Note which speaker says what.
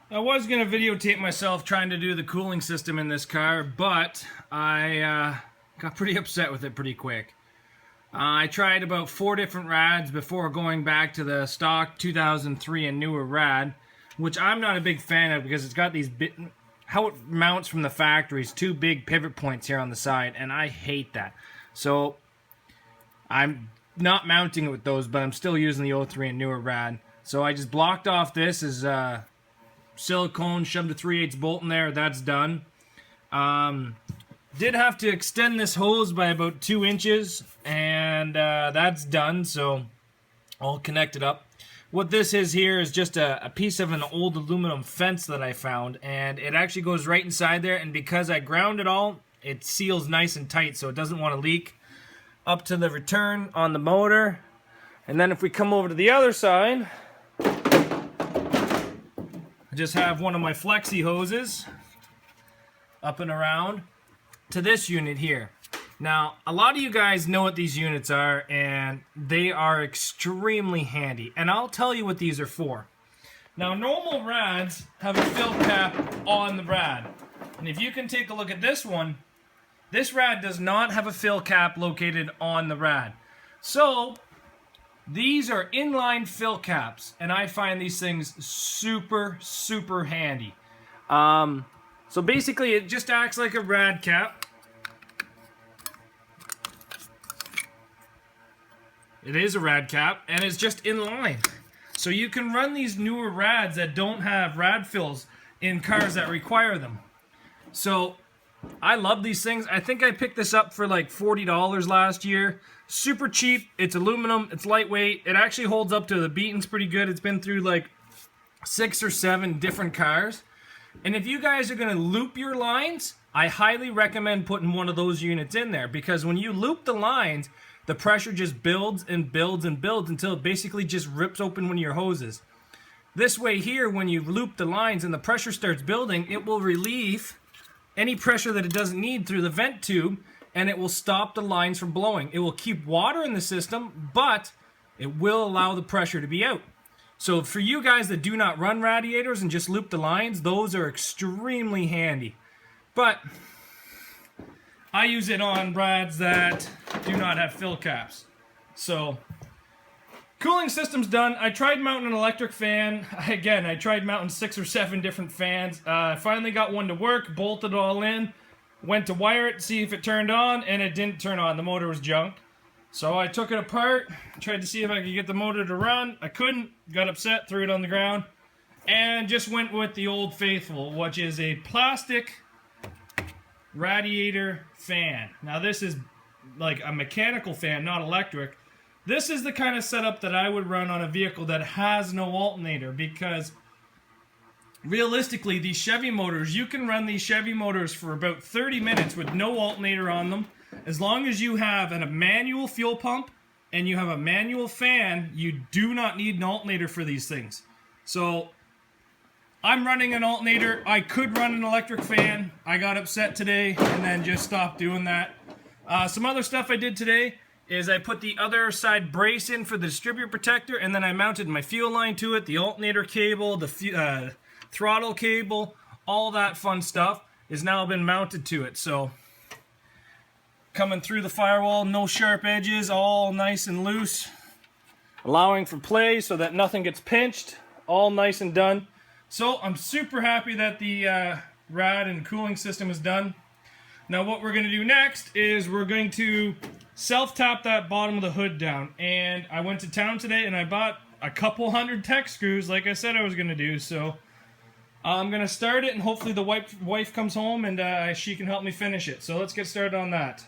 Speaker 1: I was going to videotape myself trying to do the cooling system in this car, but I got pretty upset with it pretty quick. I tried about 4 different rads before going back to the stock 2003 and newer rad, which I'm not a big fan of because it's got these how it mounts from the factory is 2 big pivot points here on the side, and I hate that. So I'm not mounting it with those, but I'm still using the 03 and newer rad. So I just blocked off this as silicone, shoved a 3/8 bolt in there. That's done. Did have to extend this hose by about 2 inches, and that's done. So I'll connect it up. What this is here is just a piece of an old aluminum fence that I found, and it actually goes right inside there. And because I ground it all, it seals nice and tight, so it doesn't want to leak up to the return on the motor. And then if we come over to the other side, just have one of my flexi hoses up and around to this unit here. Now, a lot of you guys know what these units are, and they are extremely handy. And I'll tell you what these are for. Now, normal rads have a fill cap on the rad. And if you can take a look at this one, this rad does not have a fill cap located on the rad. So these are inline fill caps, and I find these things super, super handy. So basically, it just acts like a rad cap. It is a rad cap, and it's just inline. So you can run these newer rads that don't have rad fills in cars that require them. So I love these things. I think I picked this up for like $40 last year. Super cheap. It's aluminum. It's lightweight. It actually holds up to the beatings pretty good. It's been through like 6 or 7 different cars. And if you guys are going to loop your lines, I highly recommend putting one of those units in there, because when you loop the lines, the pressure just builds and builds and builds until it basically just rips open one of your hoses. This way here, when you loop the lines and the pressure starts building, it will relieve any pressure that it doesn't need through the vent tube, and it will stop the lines from blowing. It will keep water in the system, but it will allow the pressure to be out. So for you guys that do not run radiators and just loop the lines, those are extremely handy. But I use it on rads that do not have fill caps. So cooling system's done. I tried mounting an electric fan. Again, I tried mounting 6 or 7 different fans. I finally got one to work, bolted it all in, went to wire it to see if it turned on, and it didn't turn on. The motor was junk. So I took it apart, tried to see if I could get the motor to run. I couldn't, got upset, threw it on the ground, and just went with the old faithful, which is a plastic radiator fan. Now this is like a mechanical fan, not electric. This is the kind of setup that I would run on a vehicle that has no alternator, because realistically, these Chevy motors, you can run these Chevy motors for about 30 minutes with no alternator on them. As long as you have a manual fuel pump and you have a manual fan, you do not need an alternator for these things. So I'm running an alternator. I could run an electric fan. I got upset today and then just stopped doing that. Some other stuff I did today is I put the other side brace in for the distributor protector, and then I mounted my fuel line to it, the alternator cable, the throttle cable, all that fun stuff has now been mounted to it. So coming through the firewall, no sharp edges, all nice and loose, allowing for play so that nothing gets pinched, all nice and done. So I'm super happy that the rad and cooling system is done. Now what we're going to do next is we're going to self-tap that bottom of the hood down. And I went to town today and I bought a couple hundred tech screws like I said I was going to do. So I'm going to start it, and hopefully the wife comes home and she can help me finish it. So let's get started on that.